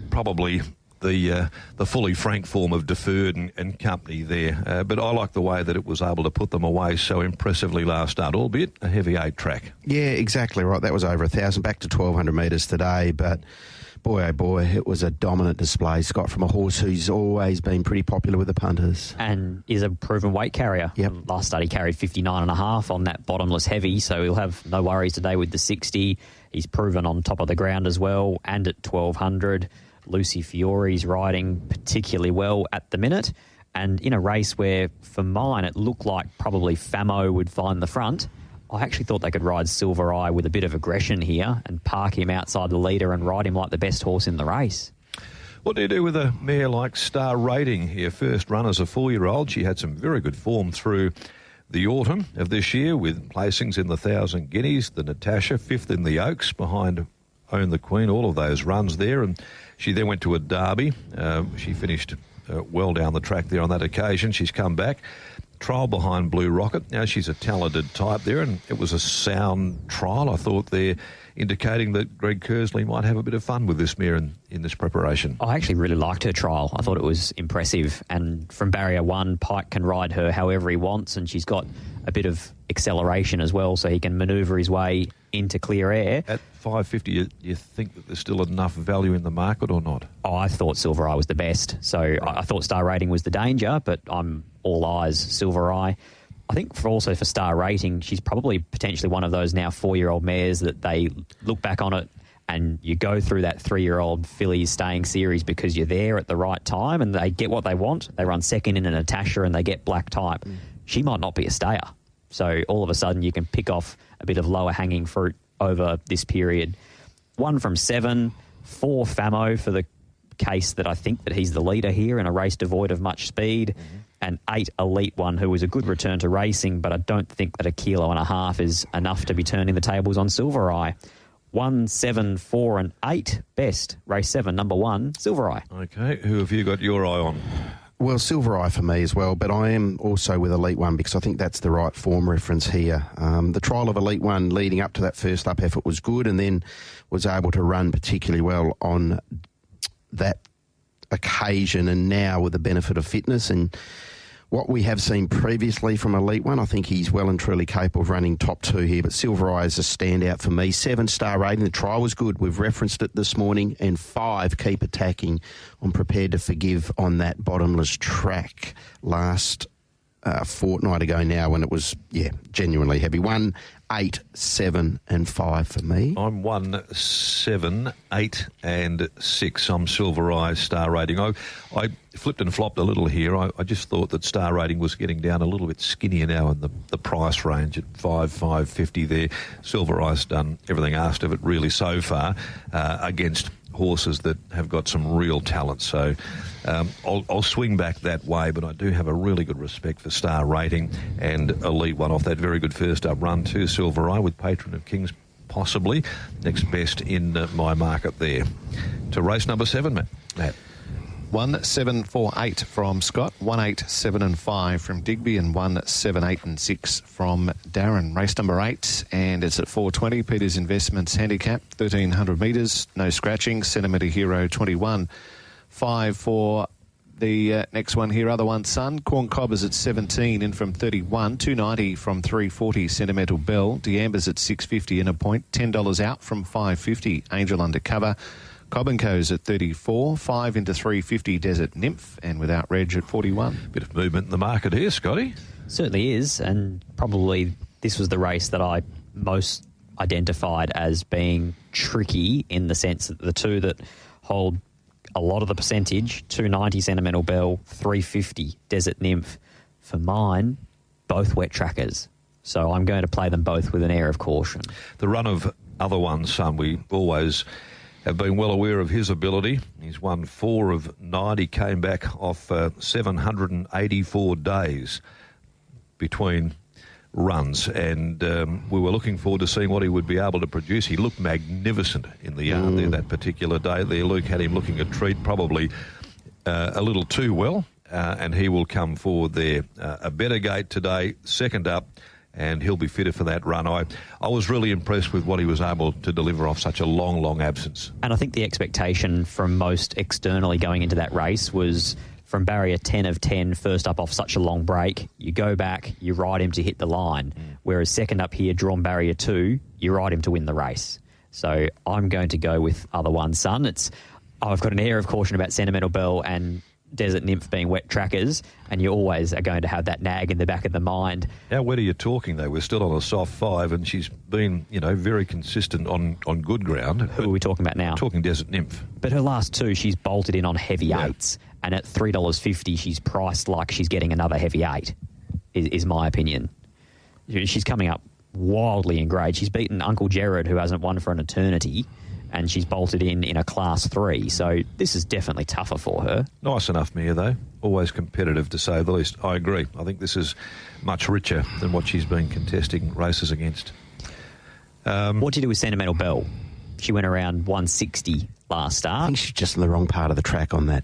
probably the fully frank form of Deferred and company there. But I like the way that it was able to put them away so impressively last start, albeit a heavy 8 track. Yeah, exactly right. That was over 1,000, back to 1,200 metres today, but boy, oh boy, it was a dominant display, Scott, from a horse who's always been pretty popular with the punters. And is a proven weight carrier. Yep. Last start he carried 59.5 on that bottomless heavy, so he'll have no worries today with the 60. He's proven on top of the ground as well, and at 1,200. Lucy Fiore's riding particularly well at the minute. And in a race where, for mine, it looked like probably Famo would find the front, I actually thought they could ride Silver Eye with a bit of aggression here and park him outside the leader and ride him like the best horse in the race. What do you do with a mare like Star Rating here? First run as a 4-year-old. She had some very good form through the autumn of this year with placings in the 1,000 guineas. The Natasha, 5th in the Oaks behind Own the Queen, all of those runs there. And she then went to a derby. She finished well down the track there on that occasion. She's come back. trial behind Blue Rocket. Now, she's a talented type there, and it was a sound trial. I thought they're indicating that Greg Kersley might have a bit of fun with this mare in this preparation. I actually really liked her trial. I thought it was impressive. And from barrier 1, Pike can ride her however he wants, and she's got a bit of acceleration as well, so he can manoeuvre his way into clear air. At $5.50, you think that there's still enough value in the market or not? Oh, I thought Silver Eye was the best. So I thought Star Rating was the danger, but I'm all eyes Silver Eye. I think for Star Rating, she's probably potentially one of those now 4-year-old mares that they look back on it and you go through that 3-year-old fillies staying series because you're there at the right time and they get what they want. They run second in a Natasha and they get black type. She might not be a stayer. So all of a sudden you can pick off a bit of lower hanging fruit over this period. 1 from 7, 4 Famo for the case that I think that he's the leader here in a race devoid of much speed. And 8 Elite One, who was a good return to racing, but I don't think that 1.5 kilos is enough to be turning the tables on Silver Eye. 1, 7, 4 and 8 best. Race 7, number 1, Silver Eye. Okay, who have you got your eye on? Well, Silver Eye for me as well, but I am also with Elite One because I think that's the right form reference here. The trial of Elite One leading up to that first up effort was good and then was able to run particularly well on that occasion, and now with the benefit of fitness and what we have seen previously from Elite One, I think he's well and truly capable of running top 2 here, but Silver Eye is a standout for me. 7-star rating, the trial was good, we've referenced it this morning, and 5, keep attacking. I'm prepared to forgive on that bottomless track last fortnight ago now when it was, genuinely heavy. 1, 8, 7 and 5 for me. I'm 1, 7, 8 and 6. I'm Silver Eye Star Rating. I flipped and flopped a little here. I just thought that Star Rating was getting down a little bit skinnier now in the price range at $5.50 there. Silver Eye's done everything asked of it really so far against horses that have got some real talent. So I'll swing back that way, but I do have a really good respect for Star Rating and Elite One off that very good first up run to Silver Eye with Patron of Kings possibly next best in my market there. To race number 7, Matt. 1, 7, 4, 8 from Scott, 1, 8, 7 and 5 from Digby, and 1, 7, 8 and 6 from Darren. Race number 8, and it's at 4:20. Peter's Investments handicap, 1,300 metres, no scratching. Centimetre Hero 21. 5 for the next one here, Other One Sun. Corn Cobbers at 17 in from 31. 290 from 340. Sentimental Bell. D'Amber's at 650 in a point. $10 out from 550. Angel Undercover. Cobb & Co's at 34, 5 into 350 Desert Nymph, and Without Reg at 41. Bit of movement in the market here, Scotty. Certainly is, and probably this was the race that I most identified as being tricky in the sense that the two that hold a lot of the percentage, 290 Sentimental Bell, 350 Desert Nymph. For mine, both wet trackers. So I'm going to play them both with an air of caution. The run of Other One Sun, we always have been well aware of his ability. He's won 4 of 9. He came back off 784 days between runs, and we were looking forward to seeing what he would be able to produce. He looked magnificent in the yard there that particular day. There, Luke had him looking a treat, probably a little too well, and he will come forward there. A better gate today, second up, and he'll be fitter for that run. I was really impressed with what he was able to deliver off such a long absence. And I think the expectation from most externally going into that race was from barrier 10 of 10, first up off such a long break, you go back, you ride him to hit the line. Whereas second up here, drawn barrier 2, you ride him to win the race. So I'm going to go with Other One Sun. I've got an air of caution about Sentimental Bell and Desert Nymph being wet trackers, and you always are going to have that nag in the back of the mind. How wet are you talking, though? We're still on a soft 5, and she's been, very consistent on good ground. Who are we talking about now? Talking Desert Nymph. But her last 2, she's bolted in on heavy 8s, and at $3.50, she's priced like she's getting another heavy 8, is my opinion. She's coming up wildly in grade. She's beaten Uncle Jared, who hasn't won for an eternity, and she's bolted in a class 3. So this is definitely tougher for her. Nice enough mare, though. Always competitive, to say the least. I agree. I think this is much richer than what she's been contesting races against. What do you do with Sentimental Bell? She went around 160 last start. I think she's just in the wrong part of the track on that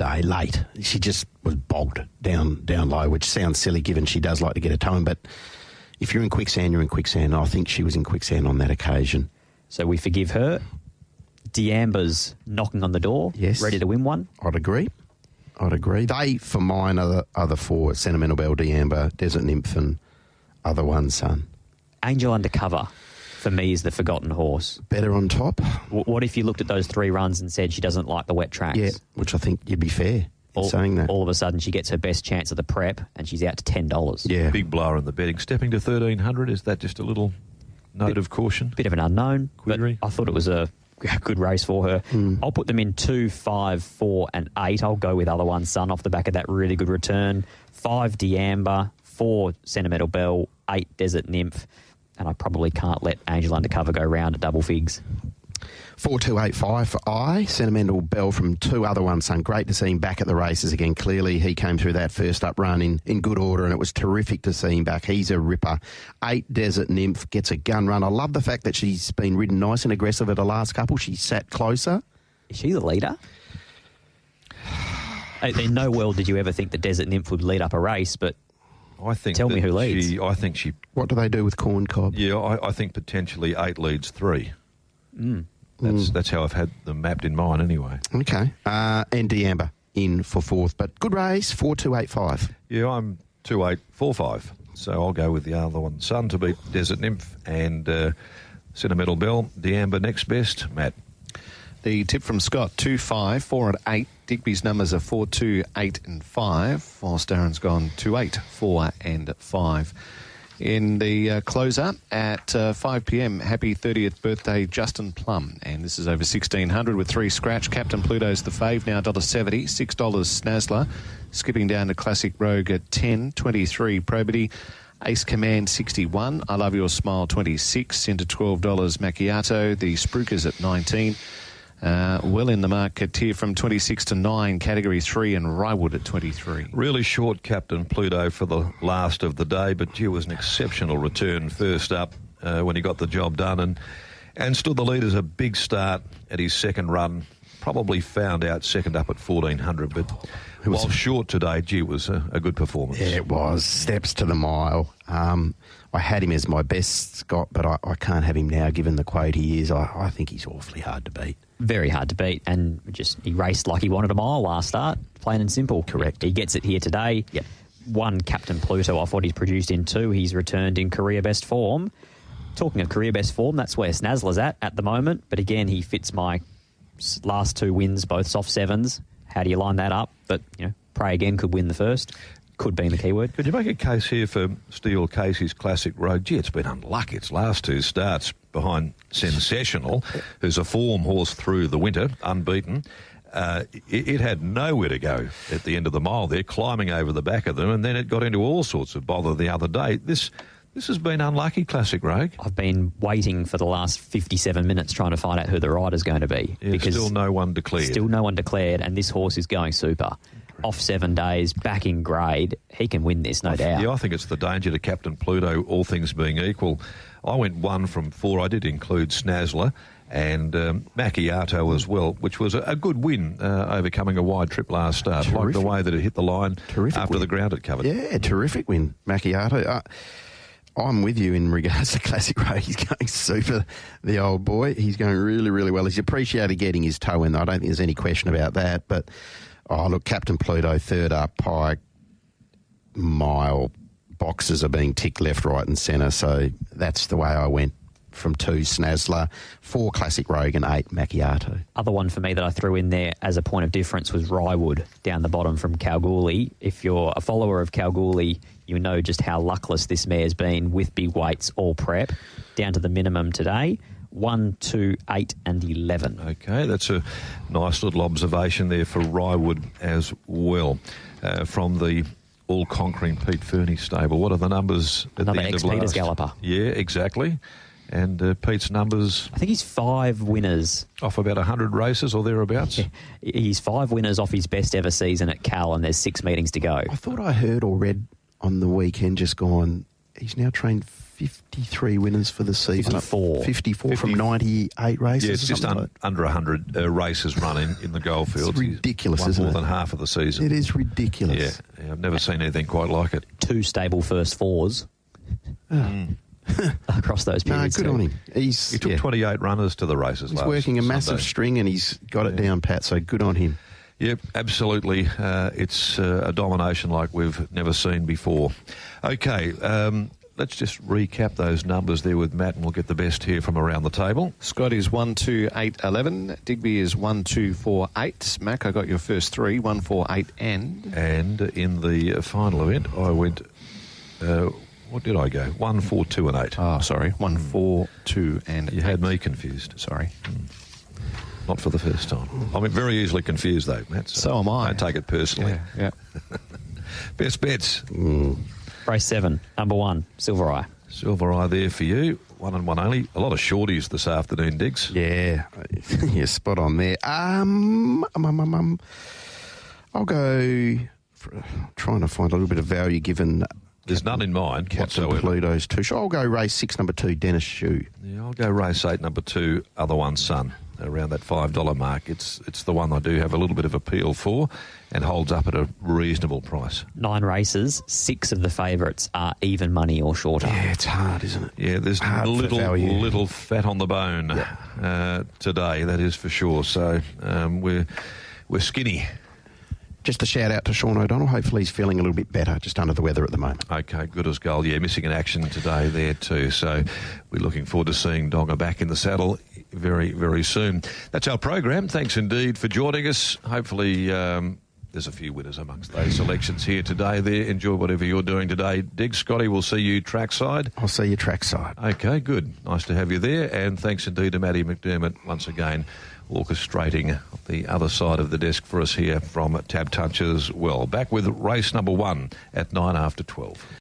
day, late. She just was bogged down low, which sounds silly given she does like to get a towing, but if you're in quicksand, you're in quicksand. I think she was in quicksand on that occasion. So we forgive her. D'Amber's knocking on the door, yes, ready to win one. I'd agree. They, for mine, are the four: Sentimental Belle, D'Amber, Desert Nymph, and Other One Son. Angel Undercover, for me, is the forgotten horse. Better on top. What if you looked at those 3 runs and said she doesn't like the wet tracks? Yeah, which I think you'd be fair in saying that. All of a sudden, she gets her best chance of the prep, and she's out to $10. Yeah, Big blower in the betting. Stepping to 1,300, is that just a little note of caution? Bit of an unknown, Query. but I thought it was a good race for her. I'll put them in 2, 5, 4 and 8. I'll go with Other One Son off the back of that really good return. 5 D'Amber, 4 Sentimental Belle, 8 Desert Nymph, and I probably can't let Angel Undercover go round at double figs. 4285 for Sentimental Belle from 2 Other One Son. Great to see him back at the races again. Clearly, he came through that first up run in good order, and it was terrific to see him back. He's a ripper. 8 Desert Nymph gets a gun run. I love the fact that she's been ridden nice and aggressive at the last couple. She sat closer. Is she the leader? In no world did you ever think the Desert Nymph would lead up a race, but I think tell me who leads. I think she... What do they do with Corn Cob? Yeah, I think potentially 8 leads 3. That's how I've had them mapped in mine anyway. Okay. And D'Amber in for 4th. But good race, 4285. Yeah, I'm 2845. So I'll go with the Other One Son to beat Desert Nymph and Sentimental Belle. D'Amber next best. Matt. The tip from Scott, 2, 5, 4 and 8. Digby's numbers are 4, 2, 8 and 5, whilst Darren's gone 2, 8, 4 and 5. In the closer at 5 p.m, happy 30th birthday, Justin Plum. And this is over 1,600 with 3 scratch. Captain Pluto's the fave, now $1.70. $6 Snazzler. Skipping down to Classic Rogue at 10, 23 Probity. Ace Command 61. I Love Your Smile 26. Into $12 Macchiato. The Spruikers at 19. Well in the market here from 26 to 9, Category 3, and Rywood at 23. Really short Captain Pluto for the last of the day, but it was an exceptional return first up when he got the job done and stood the lead as a big start at his second run. Probably found out second up at 1,400, but while short today, it was a good performance. Yeah, it was. Steps to the mile. I had him as my best, Scott, but I can't have him now given the quote he is. I think he's awfully hard to beat. Very hard to beat, and he raced like he wanted a mile last start, plain and simple. Correct. He gets it here today. Yep. 1 Captain Pluto off what he's produced in 2. He's returned in career best form. Talking of career best form, that's where Snazzler's at the moment, but again, he fits my last 2 wins, both soft 7s. How do you line that up? But, Pray Again could win the first. Could be the keyword. Could you make a case here for Steele Casey's Classic Road? Gee, it's been unlucky. Its last 2 starts behind Sensational, who's a form horse through the winter, unbeaten. It had nowhere to go at the end of the mile there, climbing over the back of them, and then it got into all sorts of bother the other day. This has been unlucky, Classic Rogue. I've been waiting for the last 57 minutes trying to find out who the rider's going to be. Yeah, because still no one declared. Still no one declared, and this horse is going super. Off 7 days, back in grade, he can win this, no doubt. Yeah, I think it's the danger to Captain Pluto, all things being equal. I went 1 from 4. I did include Snazzler and Macchiato as well, which was a good win, overcoming a wide trip last start. Terrific. Like the way that it hit the line after the ground it covered. Yeah, terrific win, Macchiato. I'm with you in regards to Classic Road. He's going super, the old boy. He's going really, really well. He's appreciated getting his toe in. I don't think there's any question about that. But, look, Captain Pluto, 3rd up, Pike, mile, boxes are being ticked left, right and centre. So that's the way I went. From 2, Snazzler, 4, Classic Rogue, and 8, Macchiato. Other one for me that I threw in there as a point of difference was Rywood down the bottom from Kalgoorlie. If you're a follower of Kalgoorlie, you know just how luckless this mare's been with big weights all prep. Down to the minimum today, 1, 2, 8 and 11. Okay, that's a nice little observation there for Rywood as well. From the all-conquering Pete Fernie stable. What are the numbers at Another the end of ex-Peters last? galloper. Yeah, exactly. And Pete's numbers... I think he's 5 winners. Off about 100 races or thereabouts? Yeah. He's 5 winners off his best ever season at Cal, and there's 6 meetings to go. I thought I heard or read on the weekend just gone, he's now trained 53 winners for the season. 54 from 98 races. Yeah, it's just under 100 races running in the Goldfields. It's ridiculous, isn't it? More than half of the season. It is ridiculous. Yeah, I've never seen anything quite like it. 2 stable first fours across those periods. No, good on him. He took 28 runners to the races He's last working a massive Sunday. string and he's got it down pat, so good on him. Yep, absolutely. It's a domination like we've never seen before. Okay, let's just recap those numbers there with Matt, and we'll get the best here from around the table. Scott is 128.11. Digby is 124.8. Mac, I got your first 3, 148 and. And in the final event, I went. What did I go? 142 and 8. Oh, sorry, 142 and. You had me confused. Sorry. Not for the first time. I'm very easily confused, though, Matt. So am I. Don't take it personally. Yeah. Best bets. Race 7, number 1, Silver Eye. Silver Eye there for you. 1 and 1 only. A lot of shorties this afternoon, Diggs. Yeah, yeah, spot on there. I'll go trying to find a little bit of value given. There's none in mind, Watson whatsoever. Pluto's 2. I'll go race 6, number 2, Dennis Shoe. Yeah, I'll go race 8, number 2, Other One Sun. Around that $5 mark. It's the one I do have a little bit of appeal for and holds up at a reasonable price. 9 races, 6 of the favourites are even money or shorter. Yeah, it's hard, isn't it? Yeah, there's Hard for value. little fat on the bone today, that is for sure. So we're skinny. Just a shout out to Sean O'Donnell. Hopefully he's feeling a little bit better, just under the weather at the moment. Okay, good as gold. Yeah, missing in action today there too. So we're looking forward to seeing Donga back in the saddle very, very soon. That's our program. Thanks indeed for joining us. Hopefully there's a few winners amongst those selections here today. There, enjoy whatever you're doing today. Dig, Scotty, we'll see you trackside. I'll see you trackside. Okay, good. Nice to have you there. And thanks indeed to Matty McDermott once again, orchestrating the other side of the desk for us here from Tab Touch as well. Back with race number 1 at 9 after 12.